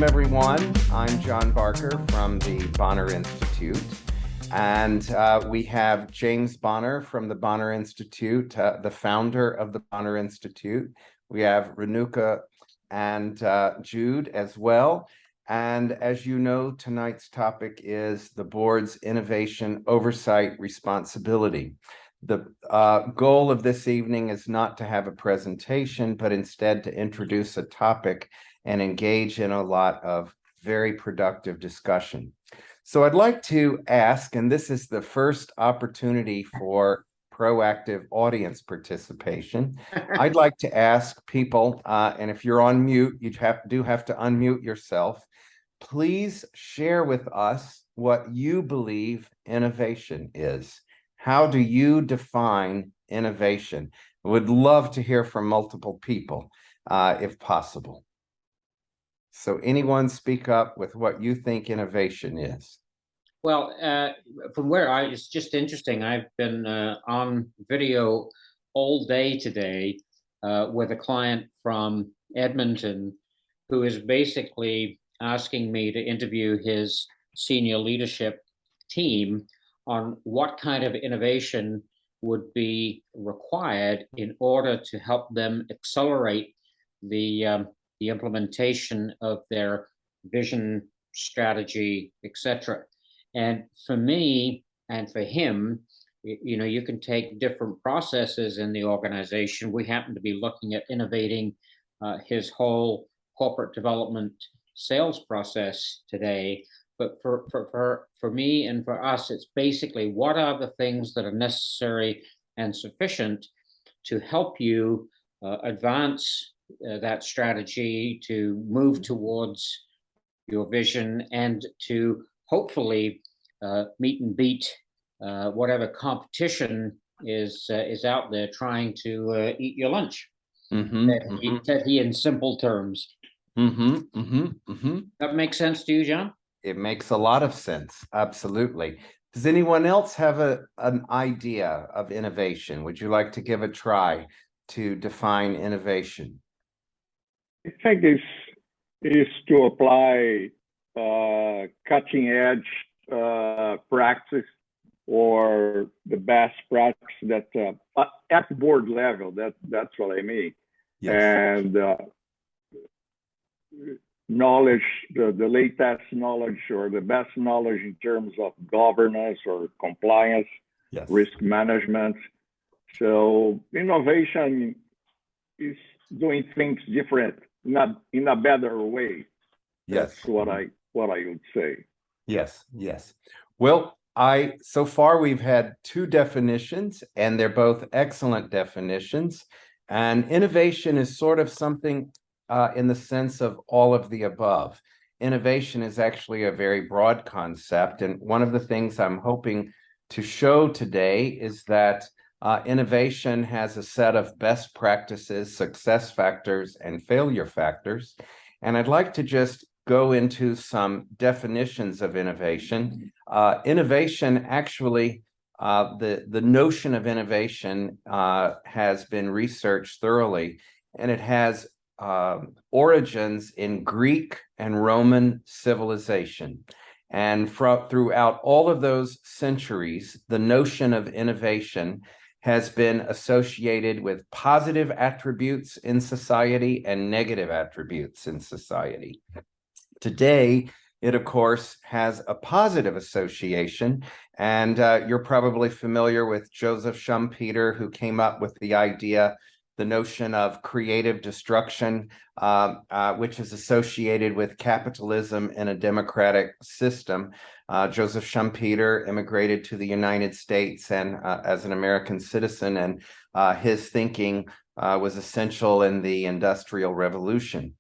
Welcome, everyone. I'm John Barker from the Bonner Institute. And we have James Bonner from the Bonner Institute, the founder of the Bonner Institute. We have Renuka and Jude as well. And as you know, tonight's topic is the board's innovation oversight responsibility. The goal of this evening is not to have a presentation, but instead to introduce a topic and engage in a lot of very productive discussion. So I'd like to ask, and this is the first opportunity for proactive audience participation. I'd like to ask people, and if you're on mute, you do have to unmute yourself. Please share with us what you believe innovation is. How do you define innovation? I would love to hear from multiple people, if possible. So anyone speak up with what you think innovation is. Well, from where it's just interesting. I've been on video all day today with a client from Edmonton who is basically asking me to interview his senior leadership team on what kind of innovation would be required in order to help them accelerate the implementation of their vision, strategy, etc. And for me and for him, you can take different processes in the organization. We happen to be looking at innovating his whole corporate development sales process today. But for me and for us, it's basically what are the things that are necessary and sufficient to help you advance that strategy, to move towards your vision, and to hopefully meet and beat whatever competition is out there trying to eat your lunch. Said he in simple terms. That makes sense to you, John? It makes a lot of sense. Absolutely. Does anyone else have an idea of innovation? Would you like to give a try to define innovation? I think is to apply cutting edge practice or the best practice that at board level. That's what I mean. Yes. And knowledge, the latest knowledge or the best knowledge in terms of governance or compliance, yes, risk management. So innovation is doing things different, not in a better way. Yes. That's what I would say. Yes, yes. Well, so far we've had two definitions, and they're both excellent definitions. And innovation is sort of something in the sense of all of the above. Innovation is actually a very broad concept. And one of the things I'm hoping to show today is that innovation has a set of best practices, success factors, and failure factors. And I'd like to just go into some definitions of innovation. Innovation actually, the notion of innovation has been researched thoroughly, and it has origins in Greek and Roman civilization. And throughout all of those centuries, the notion of innovation has been associated with positive attributes in society and negative attributes in society. Today, it, of course, has a positive association, and you're probably familiar with Joseph Schumpeter, who came up with the notion of creative destruction, which is associated with capitalism in a democratic system. Joseph Schumpeter immigrated to the United States and as an American citizen, and his thinking was essential in the Industrial Revolution.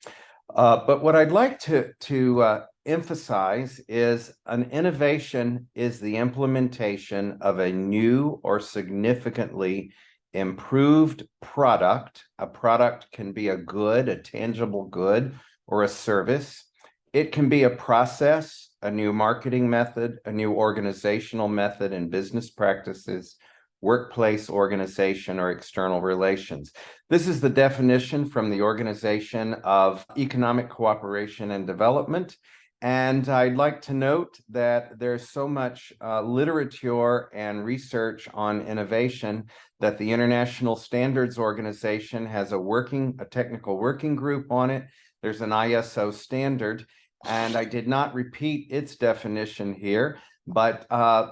But what I'd like to emphasize is an innovation is the implementation of a new or significantly improved product. A product can be a good, a tangible good, or a service. It can be a process, a new marketing method, a new organizational method and business practices, workplace, organization, or external relations. This is the definition from the Organization of Economic Cooperation and Development. And I'd like to note that there's so much literature and research on innovation that the International Standards Organization has a technical working group on it. There's an ISO standard, and I did not repeat its definition here, but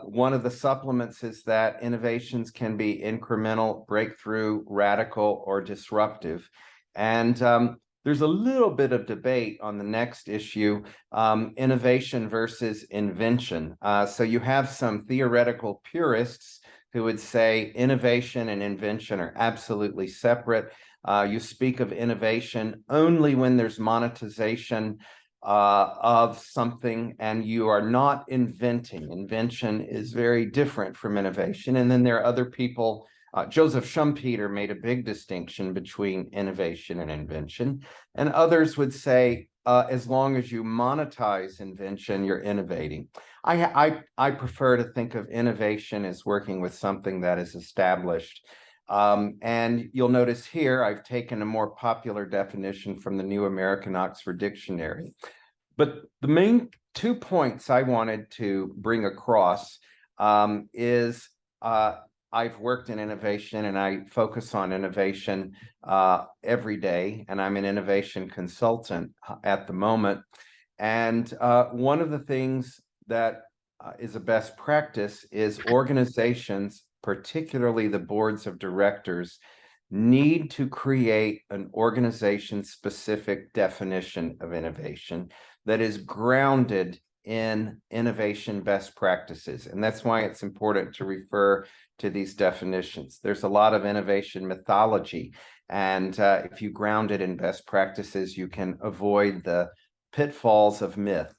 one of the supplements is that innovations can be incremental, breakthrough, radical, or disruptive. And there's a little bit of debate on the next issue, innovation versus invention. So you have some theoretical purists who would say innovation and invention are absolutely separate. You speak of innovation only when there's monetization of something and you are not inventing. Invention is very different from innovation. And then there are other people. Joseph Schumpeter made a big distinction between innovation and invention, and others would say, as long as you monetize invention, you're innovating. I prefer to think of innovation as working with something that is established. And you'll notice here, I've taken a more popular definition from the New American Oxford Dictionary. But the main 2 points I wanted to bring across is I've worked in innovation and I focus on innovation every day, and I'm an innovation consultant at the moment. And one of the things that is a best practice is organizations, particularly the boards of directors, need to create an organization-specific definition of innovation that is grounded in innovation best practices. And that's why it's important to refer to these definitions. There's a lot of innovation mythology, and if you ground it in best practices, you can avoid the pitfalls of myth.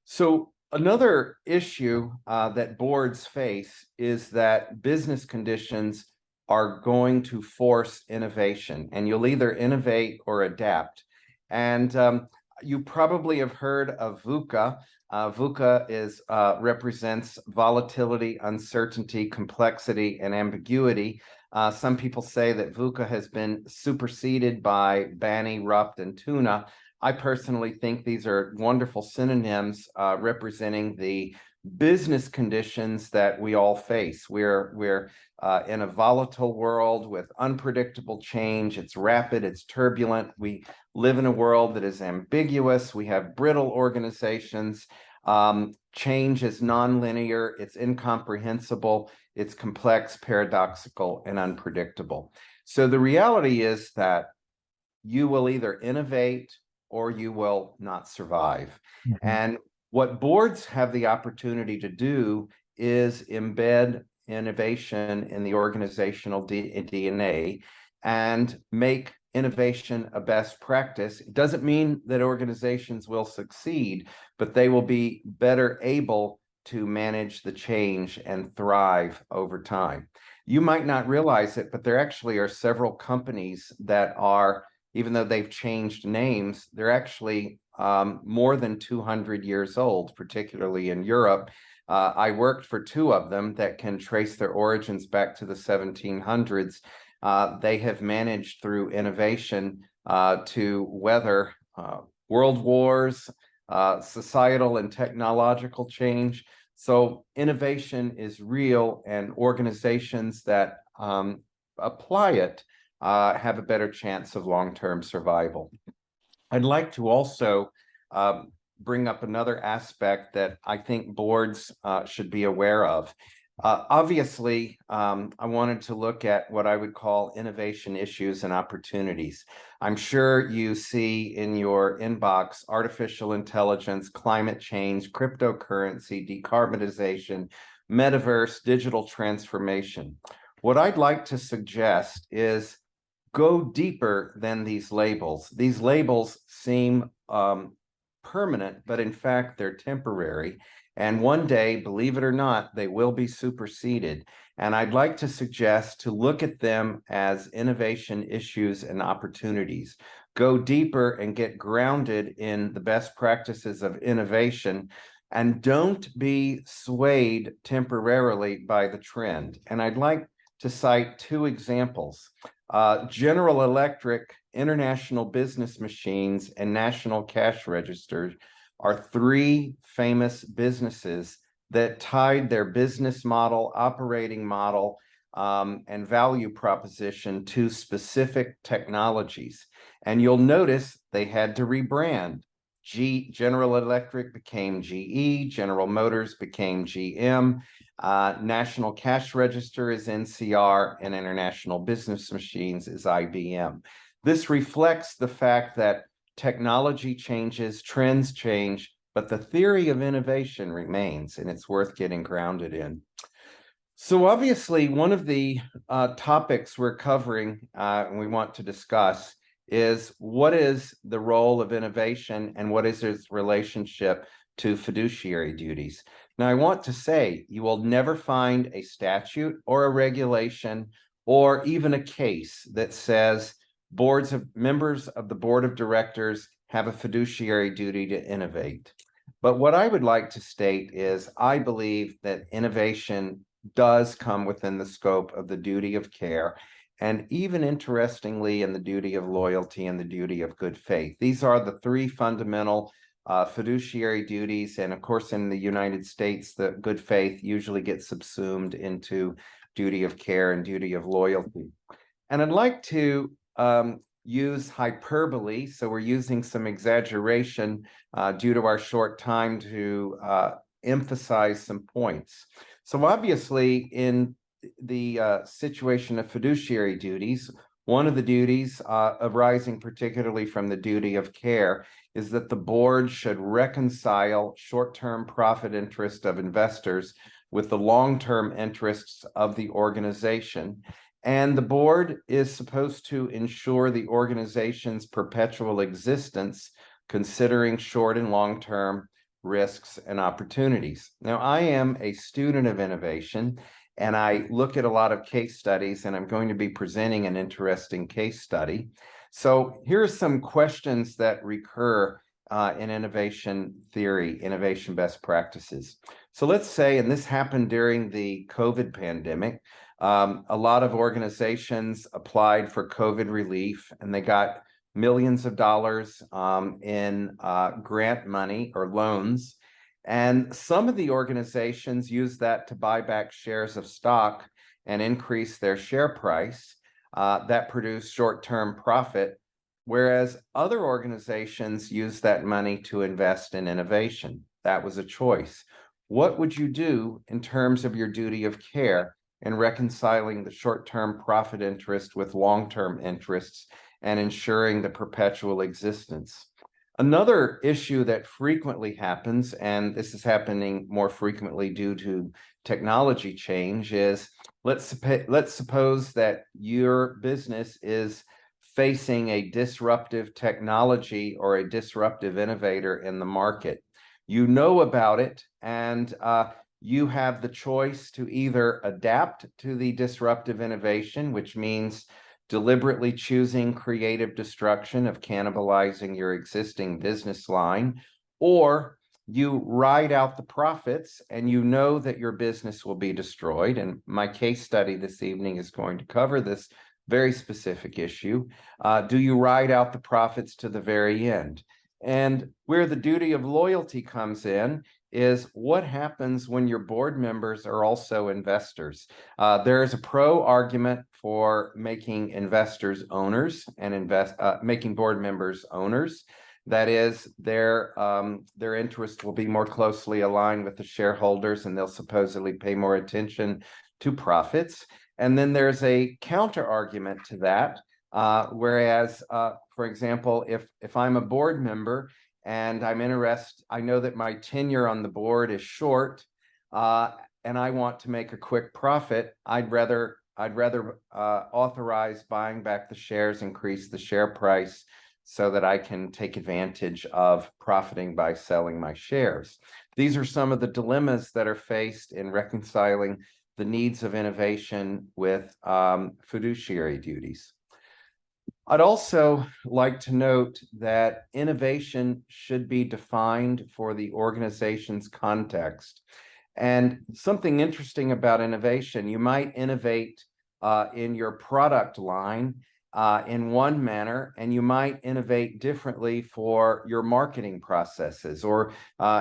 So another issue that boards face is that business conditions are going to force innovation, and you'll either innovate or adapt. And you probably have heard of VUCA. VUCA represents volatility, uncertainty, complexity, and ambiguity. Some people say that VUCA has been superseded by BANI, RUPT, and TUNA. I personally think these are wonderful synonyms representing the business conditions that we all face. We're in a volatile world with unpredictable change. It's rapid, it's turbulent. We live in a world that is ambiguous. We have brittle organizations. Change is nonlinear, it's incomprehensible, it's complex, paradoxical, and unpredictable. So the reality is that you will either innovate or you will not survive. Mm-hmm. And what boards have the opportunity to do is embed innovation in the organizational DNA and make innovation a best practice. It doesn't mean that organizations will succeed, but they will be better able to manage the change and thrive over time. You might not realize it, but there actually are several companies that are, even though they've changed names, they're actually more than 200 years old, particularly in Europe. I worked for two of them that can trace their origins back to the 1700s. They have managed through innovation to weather world wars, societal and technological change. So innovation is real, and organizations that apply it have a better chance of long-term survival. I'd like to also bring up another aspect that I think boards should be aware of. Obviously, I wanted to look at what I would call innovation issues and opportunities. I'm sure you see in your inbox artificial intelligence, climate change, cryptocurrency, decarbonization, metaverse, digital transformation. What I'd like to suggest is go deeper than these labels. These labels seem permanent, but in fact, they're temporary. And one day, believe it or not, they will be superseded. And I'd like to suggest to look at them as innovation issues and opportunities. Go deeper and get grounded in the best practices of innovation, and don't be swayed temporarily by the trend. And I'd like to cite two examples. General Electric, International Business Machines, and National Cash Registers are three famous businesses that tied their business model, operating model, and value proposition to specific technologies. And you'll notice they had to rebrand. General Electric became GE, General Motors became GM, National Cash Register is NCR, and International Business Machines is IBM. This reflects the fact that technology changes, trends change, but the theory of innovation remains, and it's worth getting grounded in. So obviously, one of the topics we're covering and we want to discuss is what is the role of innovation and what is its relationship to fiduciary duties. Now, I want to say you will never find a statute or a regulation or even a case that says members of the board of directors have a fiduciary duty to innovate. But what I would like to state is I believe that innovation does come within the scope of the duty of care, and even interestingly, in the duty of loyalty and the duty of good faith. These are the three fundamental fiduciary duties. And of course, in the United States, the good faith usually gets subsumed into duty of care and duty of loyalty. And I'd like to use hyperbole. So we're using some exaggeration due to our short time to emphasize some points. So obviously, in the situation of fiduciary duties, one of the duties arising particularly from the duty of care is that the board should reconcile short-term profit interest of investors with the long-term interests of the organization. And the board is supposed to ensure the organization's perpetual existence, considering short and long-term risks and opportunities. Now, I am a student of innovation, and I look at a lot of case studies, and I'm going to be presenting an interesting case study. So here are some questions that recur in innovation theory, innovation best practices. So let's say, and this happened during the COVID pandemic, a lot of organizations applied for COVID relief, and they got millions of dollars in grant money or loans. And some of the organizations used that to buy back shares of stock and increase their share price. That produced short-term profit, whereas other organizations used that money to invest in innovation. That was a choice. What would you do in terms of your duty of care in reconciling the short-term profit interest with long-term interests and ensuring the perpetual existence? Another issue that frequently happens, and this is happening more frequently due to technology change, is let's suppose that your business is facing a disruptive technology or a disruptive innovator in the market. You know about it, and you have the choice to either adapt to the disruptive innovation, which means deliberately choosing creative destruction of cannibalizing your existing business line, or you ride out the profits and you know that your business will be destroyed. And my case study this evening is going to cover this very specific issue. Do you ride out the profits to the very end? And where the duty of loyalty comes in is what happens when your board members are also investors. There is a pro argument for making investors owners and making board members owners. That is, their interests will be more closely aligned with the shareholders, and they'll supposedly pay more attention to profits. And then there's a counter argument to that, whereas, for example, if I'm a board member and I'm interested, I know that my tenure on the board is short, and I want to make a quick profit, I'd rather authorize buying back the shares, increase the share price, so that I can take advantage of profiting by selling my shares. These are some of the dilemmas that are faced in reconciling the needs of innovation with fiduciary duties. I'd also like to note that innovation should be defined for the organization's context. And something interesting about innovation, you might innovate in your product line in one manner, and you might innovate differently for your marketing processes or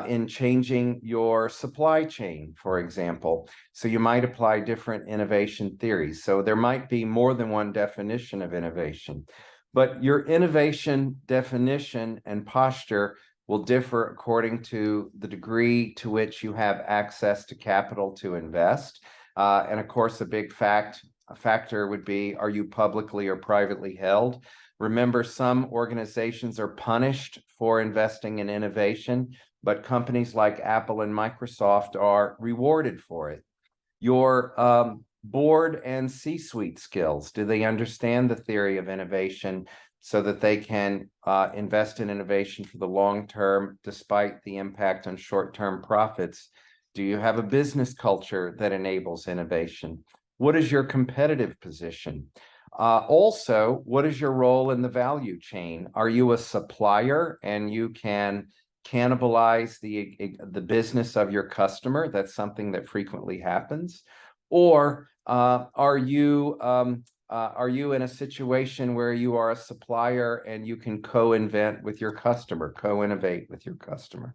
in changing your supply chain, for example. So you might apply different innovation theories. So there might be more than one definition of innovation, but your innovation definition and posture will differ according to the degree to which you have access to capital to invest. And of course, a factor would be, are you publicly or privately held? Remember, some organizations are punished for investing in innovation, but companies like Apple and Microsoft are rewarded for it. Your board and C-suite skills, do they understand the theory of innovation so that they can invest in innovation for the long term despite the impact on short-term profits? Do you have a business culture that enables innovation? What is your competitive position? Also, what is your role in the value chain? Are you a supplier and you can cannibalize the business of your customer? That's something that frequently happens. Or are you in a situation where you are a supplier and you can co-invent with your customer, co-innovate with your customer?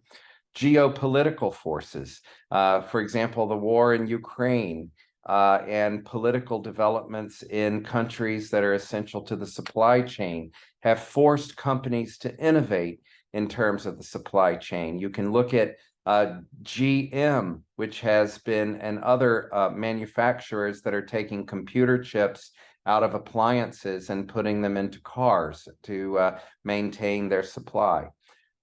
Geopolitical forces, for example, the war in Ukraine, and political developments in countries that are essential to the supply chain have forced companies to innovate in terms of the supply chain. You can look at GM, which has been, and other manufacturers that are taking computer chips out of appliances and putting them into cars to maintain their supply.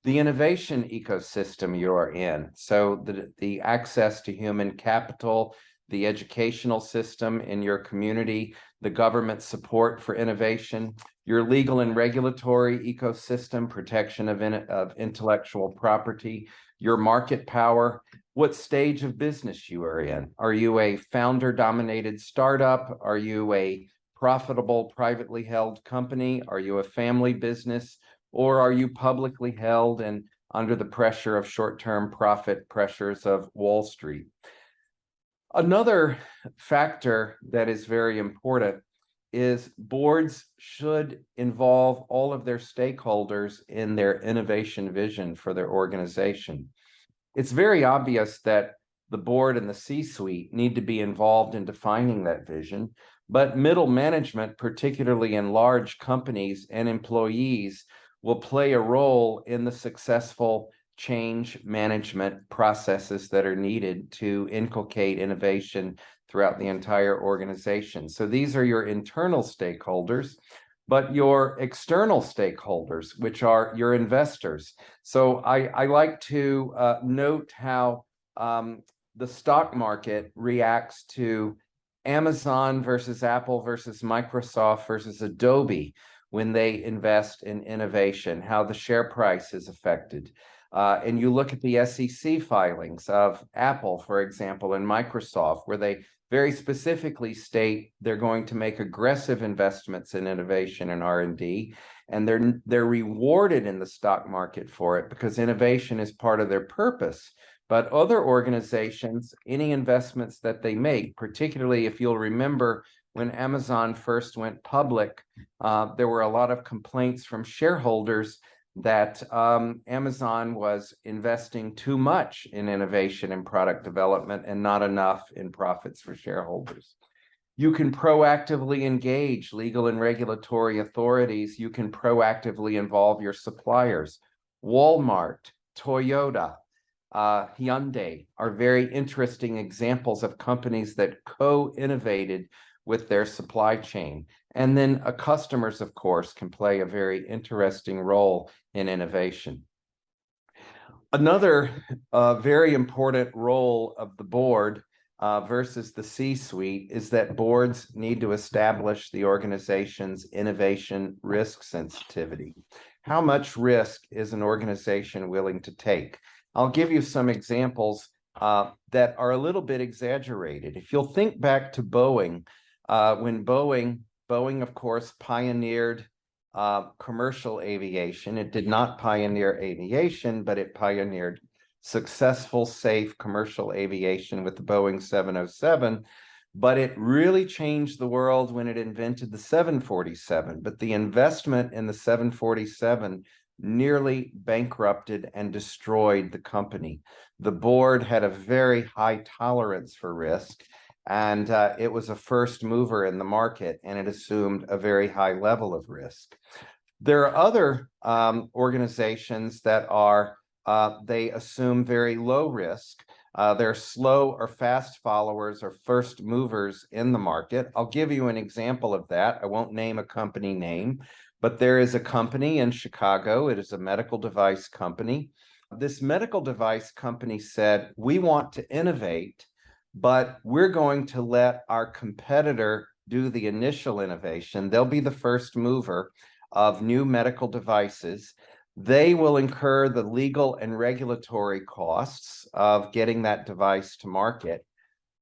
The innovation ecosystem you're in, so the access to human capital, the educational system in your community, the government support for innovation, your legal and regulatory ecosystem, protection of intellectual property, your market power, what stage of business you are in. Are you a founder-dominated startup? Are you a profitable, privately held company? Are you a family business? Or are you publicly held and under the pressure of short-term profit pressures of Wall Street? Another factor that is very important is boards should involve all of their stakeholders in their innovation vision for their organization. It's very obvious that the board and the C-suite need to be involved in defining that vision, but middle management, particularly in large companies and employees, will play a role in the successful change management processes that are needed to inculcate innovation throughout the entire organization. So these are your internal stakeholders, but your external stakeholders, which are your investors. So I like to note how the stock market reacts to Amazon versus Apple versus Microsoft versus Adobe when they invest in innovation, how the share price is affected. And you look at the SEC filings of Apple, for example, and Microsoft, where they very specifically state they're going to make aggressive investments in innovation and R&D, and they're rewarded in the stock market for it because innovation is part of their purpose. But other organizations, any investments that they make, particularly if you'll remember when Amazon first went public, there were a lot of complaints from shareholders that Amazon was investing too much in innovation and product development and not enough in profits for shareholders. You can proactively engage legal and regulatory authorities. You can proactively involve your suppliers. Walmart, Toyota, Hyundai are very interesting examples of companies that co-innovated with their supply chain. And then customers, of course, can play a very interesting role in innovation. Another very important role of the board versus the C-suite is that boards need to establish the organization's innovation risk sensitivity. How much risk is an organization willing to take? I'll give you some examples that are a little bit exaggerated. If you'll think back to Boeing, when Boeing, of course, pioneered commercial aviation. It did not pioneer aviation, but it pioneered successful, safe commercial aviation with the Boeing 707. but it really changed the world when it invented the 747. But the investment in the 747 nearly bankrupted and destroyed the company. The board had a very high tolerance for risk, and it was a first mover in the market, and it assumed a very high level of risk. There are other organizations that are, they assume very low risk. They're slow or fast followers or first movers in the market. I'll give you an example of that. I won't name a company name, but there is a company in Chicago. It is a medical device company. This medical device company said, we want to innovate, but we're going to let our competitor do the initial innovation. They'll be the first mover of new medical devices. They will incur the legal and regulatory costs of getting that device to market.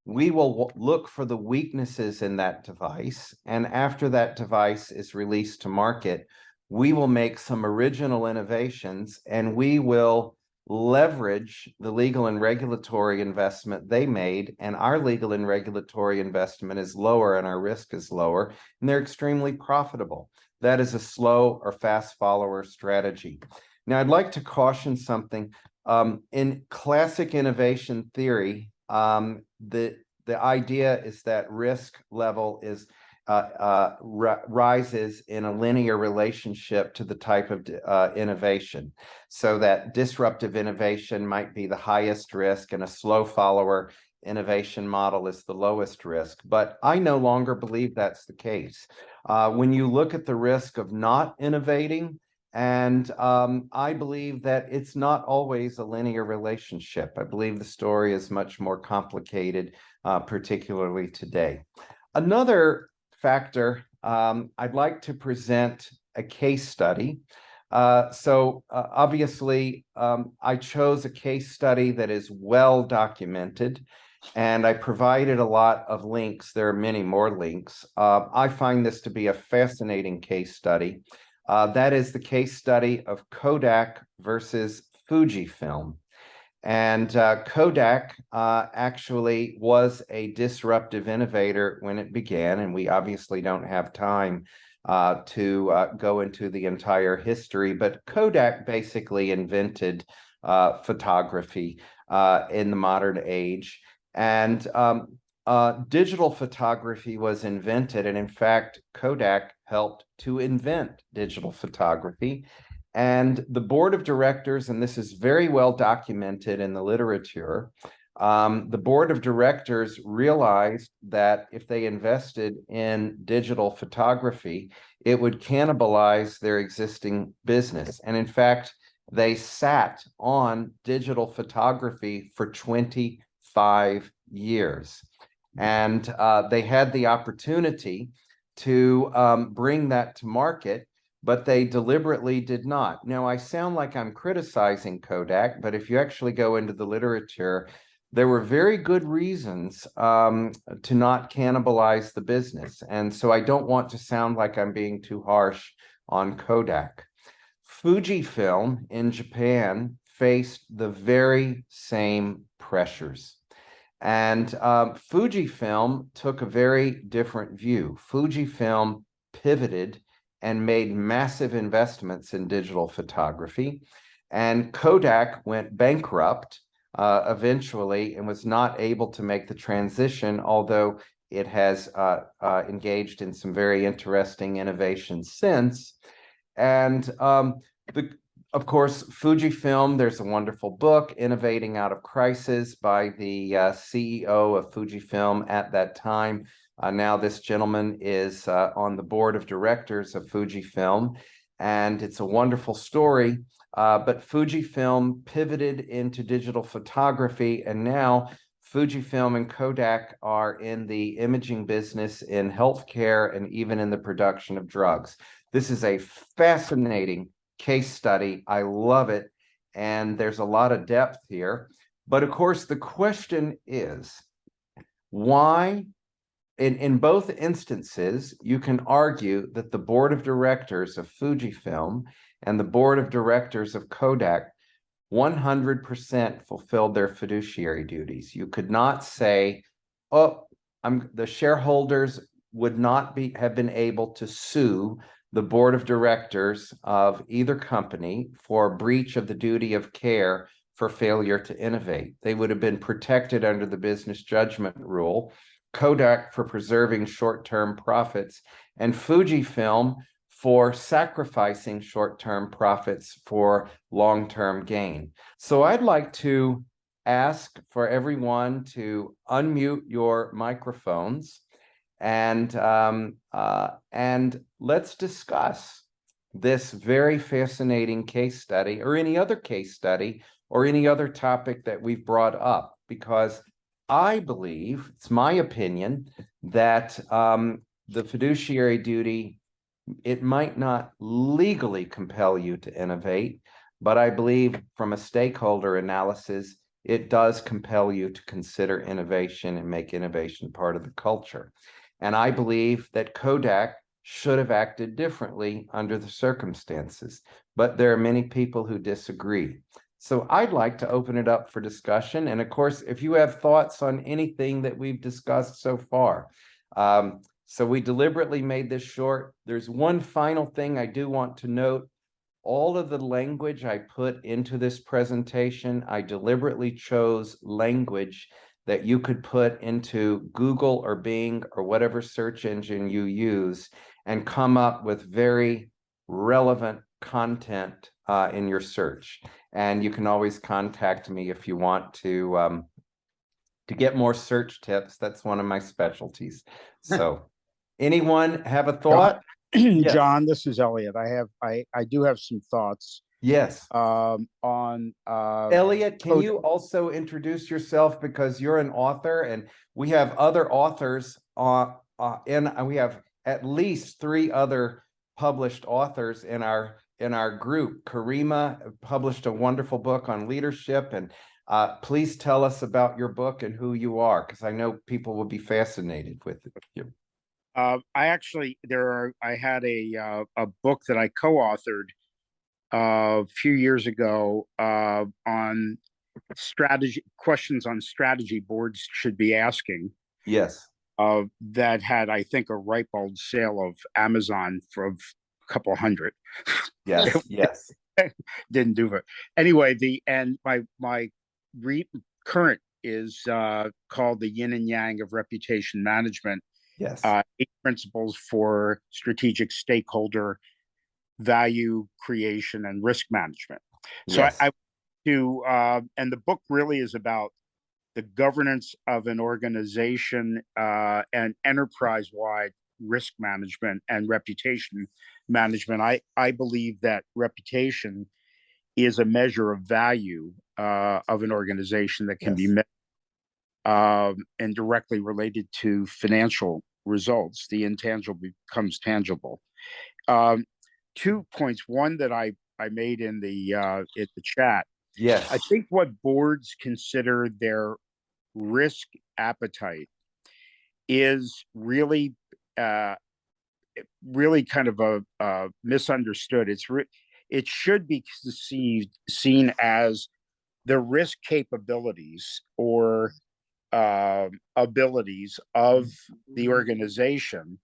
We will look for the weaknesses in that device, and after that device is released to market, we will make some original innovations, and we will leverage the legal and regulatory investment they made, and our legal and regulatory investment is lower and our risk is lower, and they're extremely profitable. That is a slow or fast follower strategy. Now, I'd like to caution something. In classic innovation theory, the idea is that risk level is rises in a linear relationship to the type of innovation, so that disruptive innovation might be the highest risk and a slow follower innovation model is the lowest risk. But I no longer believe that's the case. When you look at the risk of not innovating, and I believe that it's not always a linear relationship. I believe the story is much more complicated, particularly today. Another factor, I'd like to present a case study. Obviously, I chose a case study that is well documented, and I provided a lot of links. There are many more links. I find this to be a fascinating case study. That is the case study of Kodak versus Fujifilm. And Kodak actually was a disruptive innovator when it began, and we obviously don't have time to go into the entire history, but Kodak basically invented photography in the modern age. And digital photography was invented, and in fact, Kodak helped to invent digital photography. And the board of directors, and this is very well documented in the literature, the board of directors realized that if they invested in digital photography, it would cannibalize their existing business. And in fact, they sat on digital photography for 25 years. And they had the opportunity to bring that to market, but they deliberately did not. Now, I sound like I'm criticizing Kodak, but if you actually go into the literature, there were very good reasons to not cannibalize the business. And so I don't want to sound like I'm being too harsh on Kodak. Fujifilm in Japan faced the very same pressures. And Fujifilm took a very different view. Fujifilm pivoted and made massive investments in digital photography. And Kodak went bankrupt eventually and was not able to make the transition, although it has engaged in some very interesting innovations since. And of course, Fujifilm, there's a wonderful book, Innovating Out of Crisis, by the CEO of Fujifilm at that time. Now this gentleman is on the board of directors of Fujifilm, and it's a wonderful story. But Fujifilm pivoted into digital photography, and now Fujifilm and Kodak are in the imaging business, in healthcare, and even in the production of drugs. This is a fascinating case study. I love it, and there's a lot of depth here. But of course, the question is, why? In both instances, you can argue that the board of directors of Fujifilm and the board of directors of Kodak 100% fulfilled their fiduciary duties. You could not say, oh, the shareholders would not have been able to sue the board of directors of either company for breach of the duty of care for failure to innovate. They would have been protected under the business judgment rule, Kodak for preserving short-term profits, and Fujifilm for sacrificing short-term profits for long-term gain. So I'd like to ask for everyone to unmute your microphones and let's discuss this very fascinating case study, or any other case study, or any other topic that we've brought up, because I believe, it's my opinion, that the fiduciary duty, it might not legally compel you to innovate, but I believe from a stakeholder analysis, it does compel you to consider innovation and make innovation part of the culture. And I believe that Kodak should have acted differently under the circumstances, but there are many people who disagree. So I'd like to open it up for discussion. And of course, if you have thoughts on anything that we've discussed so far. So we deliberately made this short. There's one final thing I do want to note. All of the language I put into this presentation, I deliberately chose language that you could put into Google or Bing or whatever search engine you use and come up with very relevant content in your search. And you can always contact me if you want to get more search tips. That's one of my specialties. So anyone have a thought? Yes. John, this is Elliot. I do have some thoughts. Yes. On Elliot, can you also introduce yourself, because you're an author and we have other authors and we have at least 3 other published authors in our group. Karima published a wonderful book on leadership, and please tell us about your book and who you are, because I know people will be fascinated with you. I had a book that I co-authored a few years ago on questions on strategy boards should be asking. Yes. That had, I think, a ripe old sale of Amazon for a couple hundred. Yes. Yes. Didn't do it anyway. My current is called The Yin and Yang of Reputation Management. Yes. 8 principles for strategic stakeholder value creation and risk management. So yes. And the book really is about the governance of an organization and enterprise-wide risk management and reputation management. I believe that reputation is a measure of value of an organization that can be met and directly related to financial results. The intangible becomes tangible. 2 points. One that I made in the chat. Yes. I think what boards consider their risk appetite is really kind of a misunderstood. It should be seen as the risk capabilities or abilities of the organization,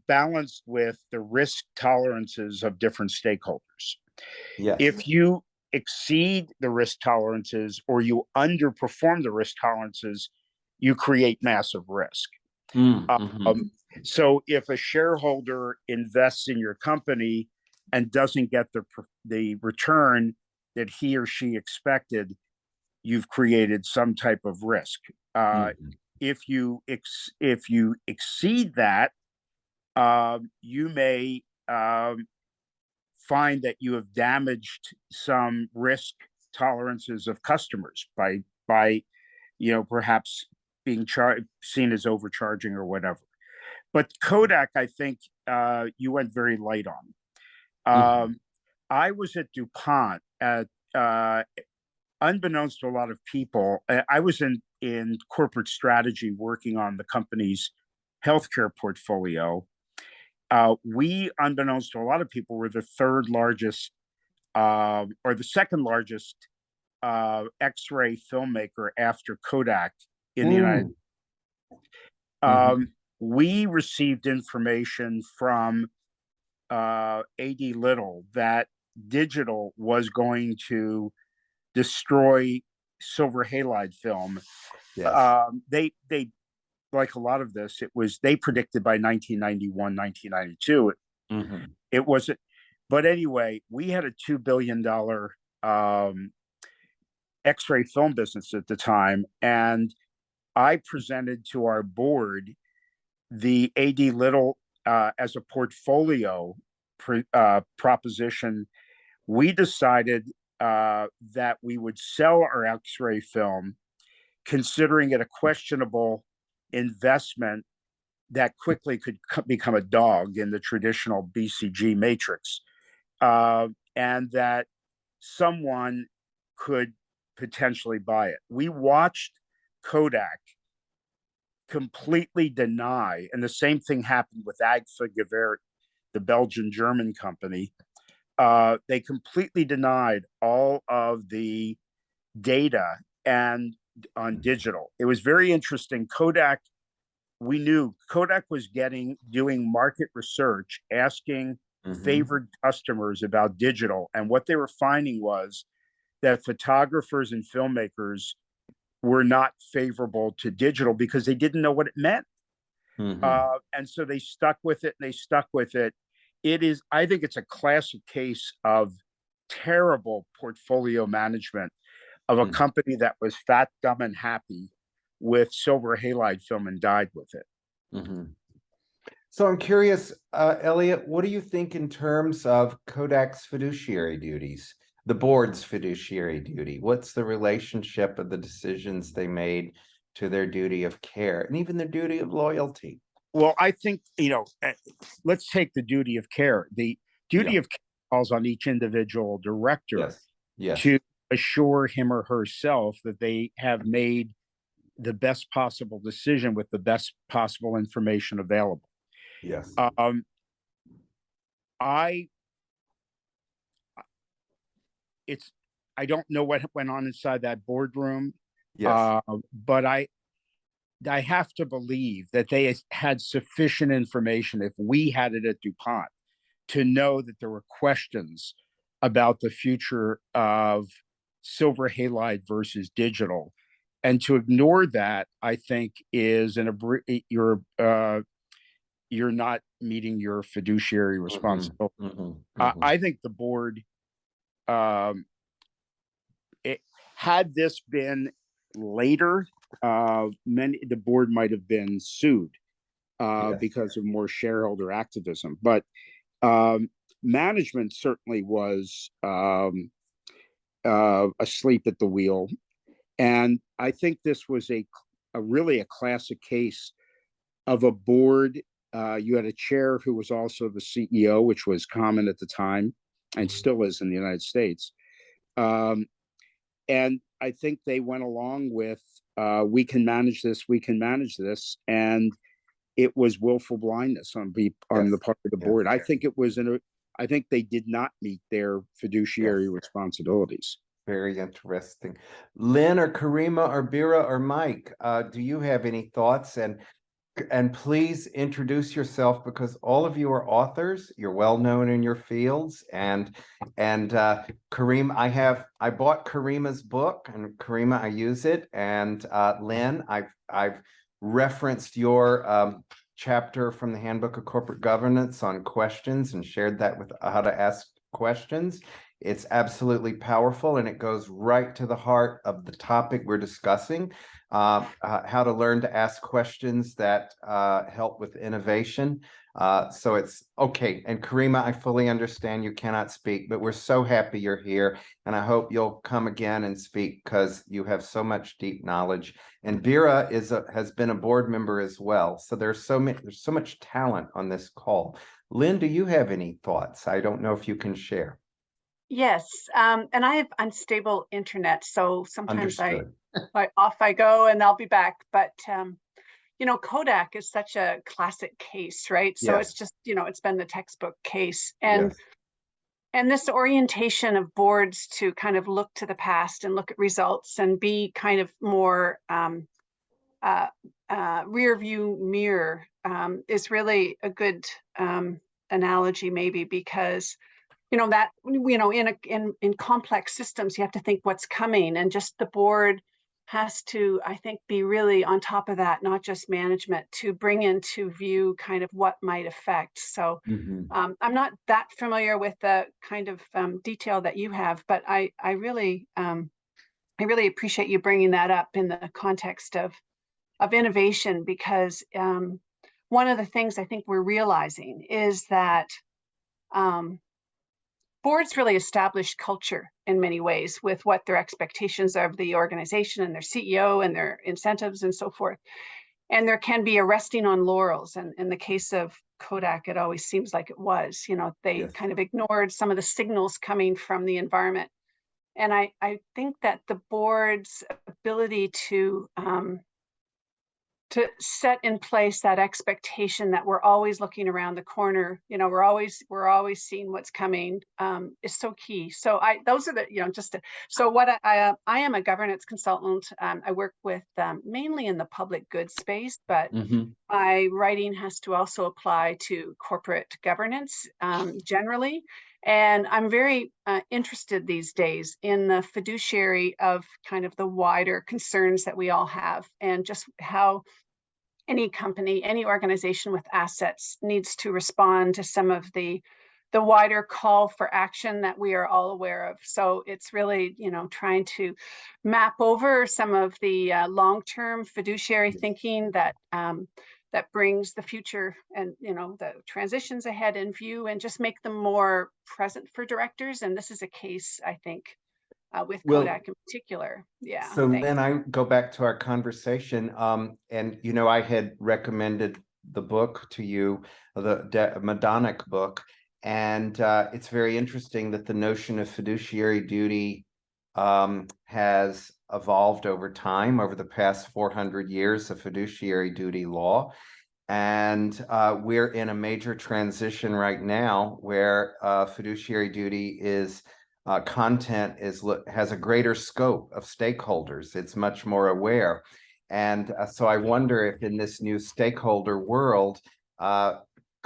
balanced with the risk tolerances of different stakeholders. Yes. If you exceed the risk tolerances or you underperform the risk tolerances, you create massive risk. So if a shareholder invests in your company and doesn't get the return that he or she expected, you've created some type of risk. If you exceed that, you may find that you have damaged some risk tolerances of customers by perhaps being seen as overcharging or whatever. But Kodak, I think you went very light on. I was at DuPont at unbeknownst to a lot of people. I was in corporate strategy working on the company's healthcare portfolio. We, unbeknownst to a lot of people, were the 3rd largest or the 2nd largest X-ray filmmaker after Kodak in the United Mm. We received information from A.D. Little that digital was going to destroy silver halide film. Yes. They like a lot of this, they predicted by 1991, 1992. Mhm. It wasn't, but anyway, we had a $2 billion X-ray film business at the time, and I presented to our board the A.D. Little as a portfolio proposition. We decided that we would sell our X-ray film, considering it a questionable investment that quickly could become a dog in the traditional BCG matrix, and that someone could potentially buy it. We watched Kodak completely deny, and the same thing happened with Agfa Gevaert, the Belgian-German company. They completely denied all of the data and on digital. It was very interesting. We knew Kodak was doing market research, asking favored customers about digital. And what they were finding was that photographers and filmmakers were not favorable to digital because they didn't know what it meant. And so they stuck with it. I think it's a classic case of terrible portfolio management of a company that was fat, dumb, and happy with silver halide film and died with it. So I'm curious, Elliot, what do you think in terms of Kodak's fiduciary duties, the board's fiduciary duty? What's the relationship of the decisions they made to their duty of care and even their duty of loyalty? Well, I think, let's take the duty of care. The duty of care falls on each individual director to assure him or herself that they have made the best possible decision with the best possible information available. Yes. I don't know what went on inside that boardroom. Yes. But I have to believe that they had sufficient information, if we had it at DuPont, to know that there were questions about the future of silver halide versus digital. And to ignore that, I think, is you're not meeting your fiduciary responsibility. I think the board, had this been later, the board might have been sued because of more shareholder activism. But management certainly was asleep at the wheel. And I think this was really a classic case of a board. You had a chair who was also the CEO, which was common at the time and still is in the United States. And I think they went along with, we can manage this. And it was willful blindness on the part of the board. I think I think they did not meet their fiduciary responsibilities. Very interesting. Lynn or Karima or Bira or Mike, do you have any thoughts? And please introduce yourself, because all of you are authors. You're well known in your fields. And Karim, I bought Karima's book, and Karima, I use it. And Lynn, I've referenced your chapter from the Handbook of Corporate Governance on questions and shared that with how to ask questions. It's absolutely powerful, and it goes right to the heart of the topic we're discussing, how to learn to ask questions that help with innovation. So it's okay. And Karima, I fully understand you cannot speak, but we're so happy you're here, and I hope you'll come again and speak, because you have so much deep knowledge. And Bira has been a board member as well. So there's so much talent on this call. Lynn, do you have any thoughts? I don't know if you can share. Yes, and I have unstable internet, so sometimes Understood. off I go and I'll be back. But Kodak is such a classic case, right? So it's just, it's been the textbook case. And this orientation of boards to kind of look to the past and look at results and be kind of more rear view mirror is really a good analogy, maybe, because that in complex systems you have to think what's coming, and just the board has to, I think, be really on top of that, not just management, to bring into view kind of what might affect. So I'm not that familiar with the kind of detail that you have, but I really appreciate you bringing that up in the context of innovation, because one of the things I think we're realizing is that boards really establish culture in many ways with what their expectations are of the organization and their CEO and their incentives and so forth. And there can be a resting on laurels. And in the case of Kodak, it always seems like it was. They kind of ignored some of the signals coming from the environment. And I think that the board's ability to set in place that expectation that we're always looking around the corner, we're always seeing what's coming, is so key. So those are the, so what I am a governance consultant. I work with mainly in the public good space, but my writing has to also apply to corporate governance generally. And I'm very interested these days in the fiduciary of kind of the wider concerns that we all have, and just how any company, any organization with assets needs to respond to some of the wider call for action that we are all aware of. So it's really, trying to map over some of the long-term fiduciary thinking that brings the future and, the transitions ahead in view, and just make them more present for directors. And this is a case, I think, with Kodak in particular. Yeah. So then I go back to our conversation, and I had recommended the book to you, the Madonic book, and it's very interesting that the notion of fiduciary duty has evolved over time, over the past 400 years of fiduciary duty law. And we're in a major transition right now where fiduciary duty is content has a greater scope of stakeholders. It's much more aware. And so I wonder if in this new stakeholder world,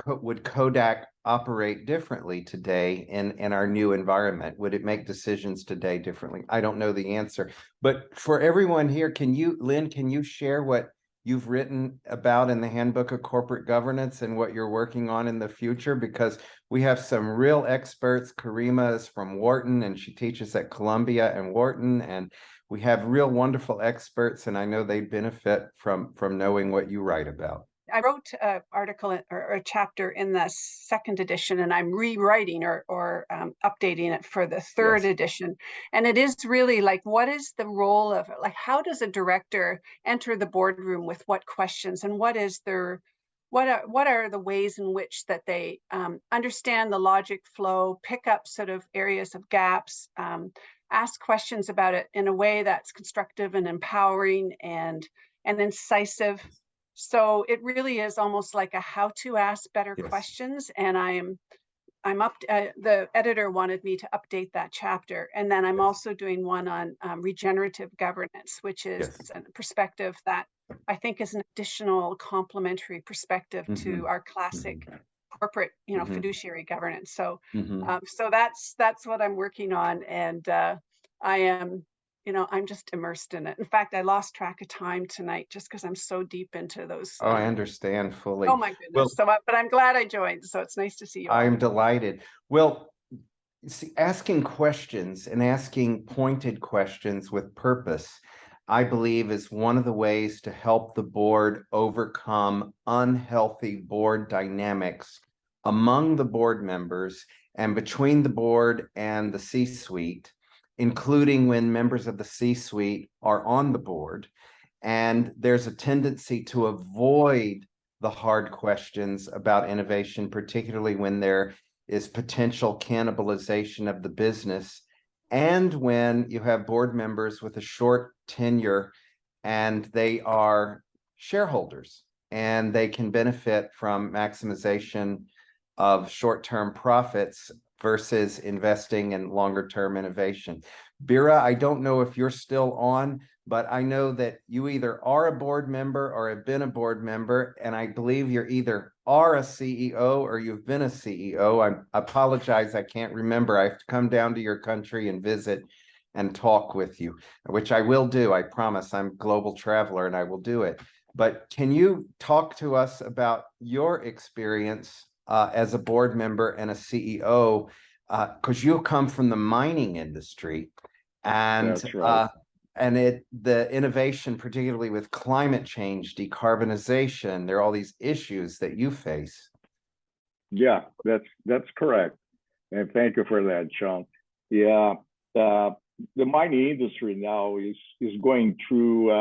would Kodak operate differently today in our new environment? Would it make decisions today differently? I don't know the answer. But for everyone here, Lynn, can you share what you've written about in the Handbook of Corporate Governance and what you're working on in the future? Because we have some real experts. Karima is from Wharton, and she teaches at Columbia and Wharton, and we have real wonderful experts, and I know they benefit from knowing what you write about. I wrote an article or a chapter in the second edition, and I'm rewriting or updating it for the third edition. And it is really like, what is the role of, like, how does a director enter the boardroom with what questions, and what is their, what are the ways in which that they understand the logic flow, pick up sort of areas of gaps, ask questions about it in a way that's constructive and empowering and incisive. So it really is almost like a how to ask better questions. And I'm up. The editor wanted me to update that chapter, and then I'm also doing one on regenerative governance, which is a perspective that I think is an additional complementary perspective to our classic corporate, fiduciary governance. So, so that's what I'm working on, and I am. I'm just immersed in it. In fact, I lost track of time tonight just because I'm so deep into those. Oh, I understand fully. Oh my goodness. Well, but I'm glad I joined. So it's nice to see you all. I'm delighted. Well, see, asking questions and asking pointed questions with purpose, I believe, is one of the ways to help the board overcome unhealthy board dynamics among the board members and between the board and the C-suite, including when members of the C-suite are on the board. And there's a tendency to avoid the hard questions about innovation, particularly when there is potential cannibalization of the business, and when you have board members with a short tenure and they are shareholders and they can benefit from maximization of short-term profits versus investing in longer-term innovation. Bira, I don't know if you're still on, but I know that you either are a board member or have been a board member, and I believe you're either are a CEO or you've been a CEO. I apologize, I can't remember. I have to come down to your country and visit and talk with you, which I will do. I promise. I'm a global traveler and I will do it. But can you talk to us about your experience as a board member and a CEO? Because you come from the mining industry, and That's right. the innovation, particularly with climate change, decarbonization, there are all these issues that you face. Yeah, that's correct. And thank you for that, Sean. Yeah, the mining industry now is going through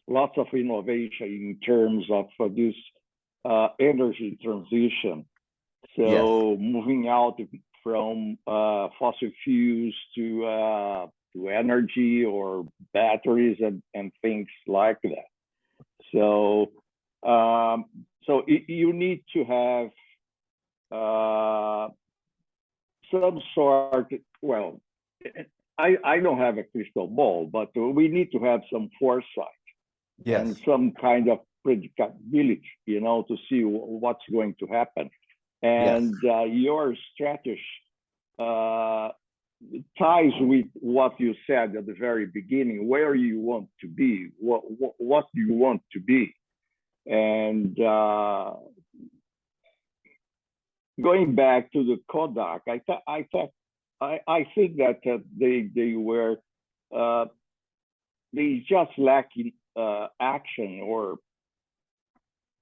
lots of innovation in terms of this energy transition. So moving out from fossil fuels to energy or batteries and things like that. So you need to have some sort. Well, I don't have a crystal ball, but we need to have some foresight and some kind of predictability, to see what's going to happen. And your strategy ties with what you said at the very beginning, where you want to be, what you want to be. And going back to the Kodak, I think that they just lacking action, or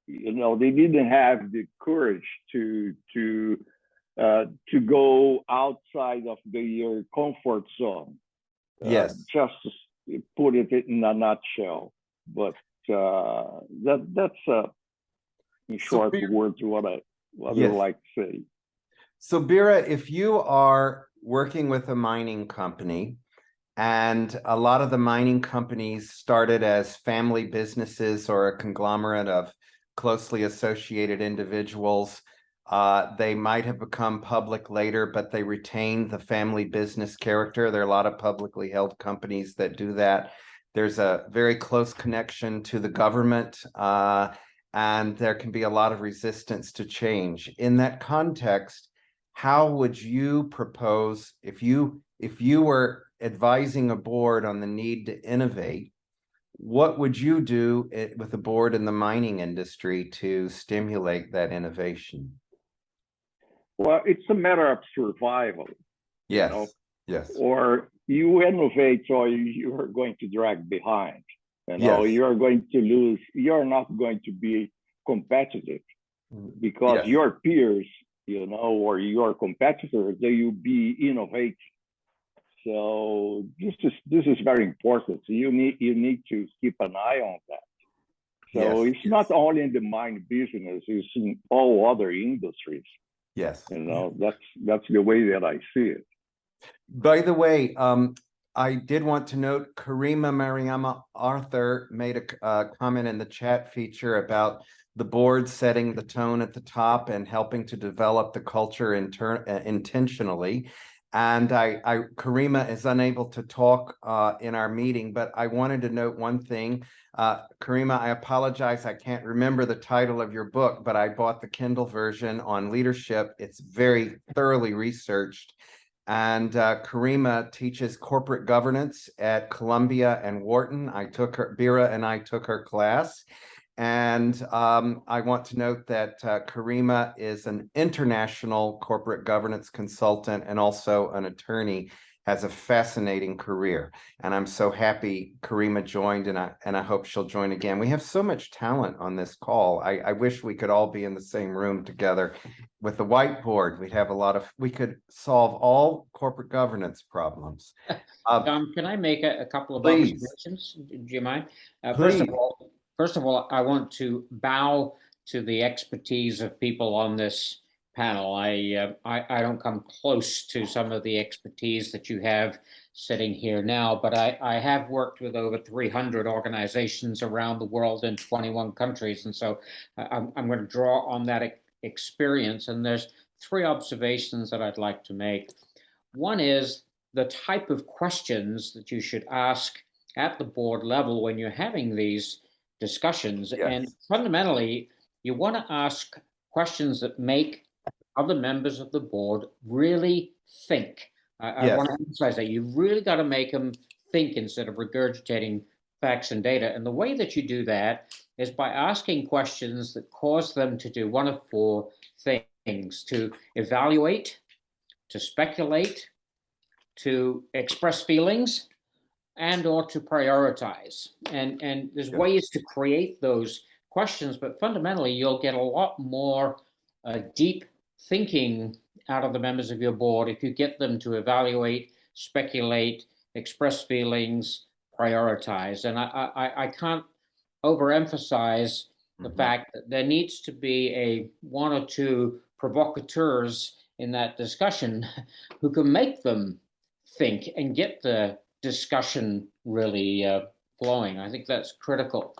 they didn't have the courage to go outside of their comfort zone. Just to put it in a nutshell. But that's in short words what I would like to say. So Bira, if you are working with a mining company, and a lot of the mining companies started as family businesses or a conglomerate of closely associated individuals, they might have become public later, but they retain the family business character. There are a lot of publicly held companies that do that. There's a very close connection to the government, and there can be a lot of resistance to change. In that context, how would you propose, if you were advising a board on the need to innovate, what would you do with a board in the mining industry to stimulate that innovation? Well, it's a matter of survival. Yes. Or you innovate, or you are going to drag behind. You are going to lose. You're not going to be competitive because your peers, or your competitors, they will be innovating. So this is very important. So you need to keep an eye on that. So it's not only in the mine business; it's in all other industries. That's the way that I see it. By the way, I did want to note Karima Mariama Arthur made a comment in the chat feature about the board setting the tone at the top and helping to develop the culture intentionally. And Karima is unable to talk in our meeting, but I wanted to note one thing. Karima, I apologize, I can't remember the title of your book, but I bought the Kindle version on leadership. It's very thoroughly researched. And Karima teaches corporate governance at Columbia and Wharton. Bira and I took her class. And I want to note that Karima is an international corporate governance consultant and also an attorney, has a fascinating career. And I'm so happy Karima joined, and I hope she'll join again. We have so much talent on this call. I wish we could all be in the same room together with the whiteboard. We could solve all corporate governance problems. Tom, can I make a couple of Please. observations? Do you mind? Please. First of all, I want to bow to the expertise of people on this panel. I don't come close to some of the expertise that you have sitting here now, but I have worked with over 300 organizations around the world in 21 countries. And so I'm going to draw on that experience. And there's 3 observations that I'd like to make. One is the type of questions that you should ask at the board level when you're having these discussions. Yes. And fundamentally, you want to ask questions that make other members of the board really think. I Yes. want to emphasize that you really got to make them think instead of regurgitating facts and data. And the way that you do that is by asking questions that cause them to do one of four things: to evaluate, to speculate, to express feelings, and or to prioritize. And there's ways to create those questions, but fundamentally you'll get a lot more deep thinking out of the members of your board if you get them to evaluate, speculate, express feelings, prioritize. And I can't overemphasize the fact that there needs to be a one or two provocateurs in that discussion who can make them think and get the discussion really flowing. I think that's critical.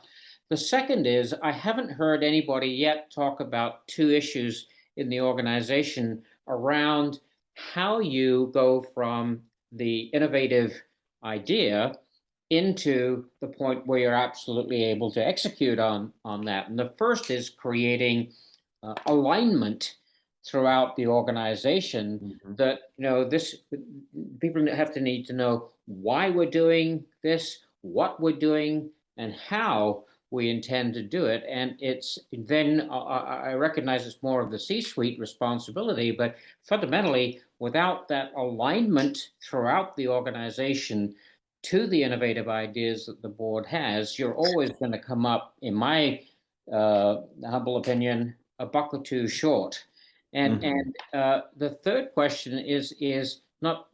The second is, I haven't heard anybody yet talk about two issues in the organization around how you go from the innovative idea into the point where you're absolutely able to execute on that. And the first is creating alignment throughout the organization that, this people have to need to know why we're doing this, what we're doing, and how we intend to do it. And it's then I recognize it's more of the C-suite responsibility, but fundamentally, without that alignment throughout the organization to the innovative ideas that the board has, you're always going to come up, in my humble opinion, a buck or two short. And the third question is not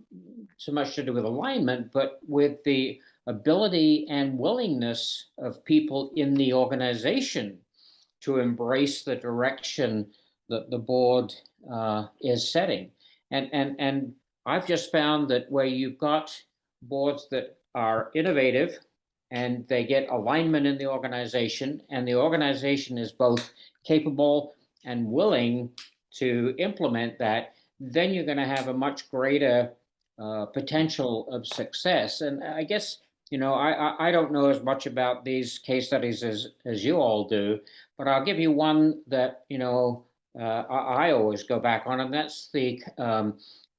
so much to do with alignment, but with the ability and willingness of people in the organization to embrace the direction that the board is setting. And I've just found that where you've got boards that are innovative and they get alignment in the organization, and the organization is both capable and willing to implement that, then you're going to have a much greater potential of success. And I guess, I don't know as much about these case studies as you all do, but I'll give you one that, I always go back on, and that's the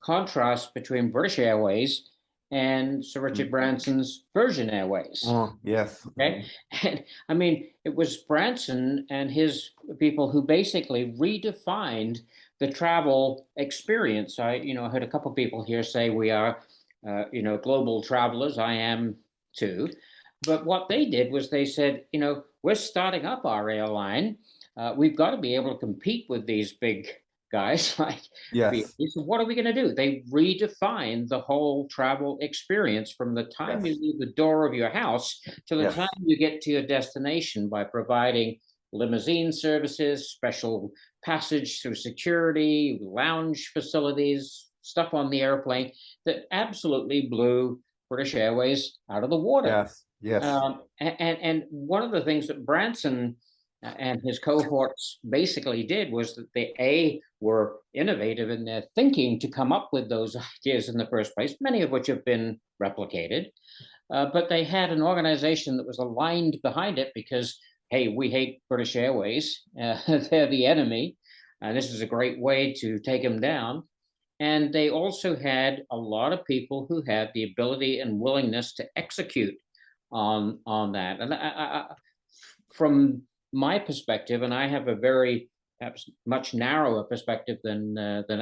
contrast between British Airways and Sir Richard Branson's Virgin Airways. Oh, yes. Okay. And I mean, it was Branson and his people who basically redefined the travel experience. I heard a couple of people here say we are, global travelers. I am too. But what they did was they said, we're starting up our airline. We've got to be able to compete with these big guys like so what are we going to do? They redefined the whole travel experience from the time you leave the door of your house to the time you get to your destination by providing limousine services, special passage through security, lounge facilities, stuff on the airplane that absolutely blew British Airways out of the water. And one of the things that Branson and his cohorts basically did was that they were innovative in their thinking to come up with those ideas in the first place, many of which have been replicated. But they had an organization that was aligned behind it because, hey, we hate British Airways. They're the enemy. This is a great way to take them down. And they also had a lot of people who had the ability and willingness to execute on that. And from my perspective, and I have a very perhaps much narrower perspective than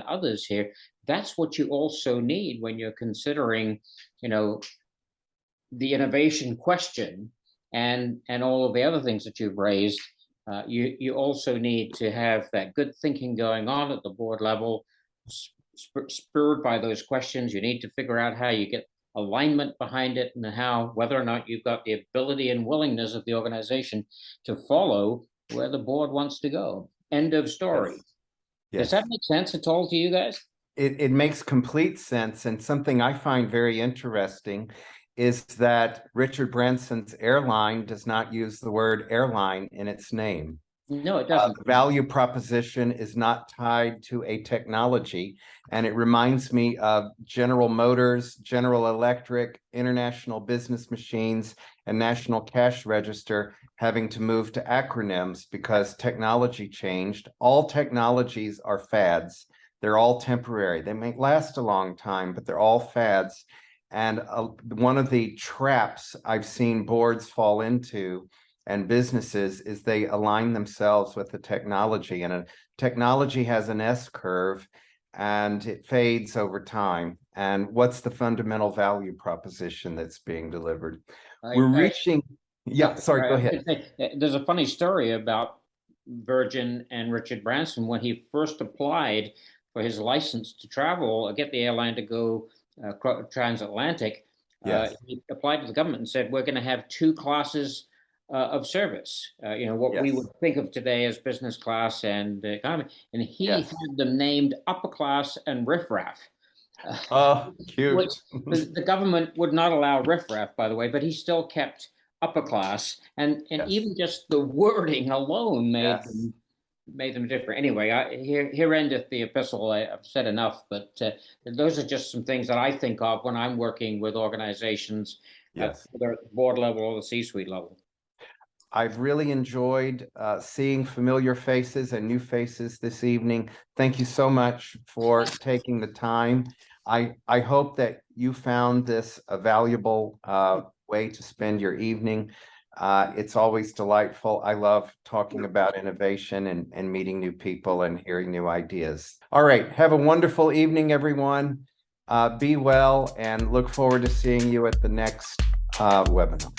others here, that's what you also need when you're considering, the innovation question and all of the other things that you've raised. You also need to have that good thinking going on at the board level, spurred by those questions. You need to figure out how you get alignment behind it, and whether or not you've got the ability and willingness of the organization to follow where the board wants to go. End of story. Does that make sense at all to you guys? It makes complete sense. And something I find very interesting is that Richard Branson's airline does not use the word airline in its name. No, it doesn't. Value proposition is not tied to a technology. And it reminds me of General Motors, General Electric, International Business Machines, and National Cash Register having to move to acronyms because technology changed. All technologies are fads. They're all temporary. They may last a long time, but they're all fads. And one of the traps I've seen boards fall into and businesses is they align themselves with the technology, and a technology has an S curve and it fades over time. And what's the fundamental value proposition that's being delivered? We're reaching. Yeah, sorry, go ahead. There's a funny story about Virgin and Richard Branson when he first applied for his license to travel, get the airline to go transatlantic. Yes. He applied to the government and said, we're going to have two classes of service, what we would think of today as business class and economy. And he had them named upper class and riffraff. Oh, cute. Which the government would not allow riffraff, by the way, but he still kept upper class. And even just the wording alone made them different. Anyway, here endeth the epistle. I've said enough, but those are just some things that I think of when I'm working with organizations, whether at the board level or the C-suite level. I've really enjoyed seeing familiar faces and new faces this evening. Thank you so much for taking the time. I hope that you found this a valuable way to spend your evening. It's always delightful. I love talking about innovation and meeting new people and hearing new ideas. All right. Have a wonderful evening, everyone. Be well and look forward to seeing you at the next webinar.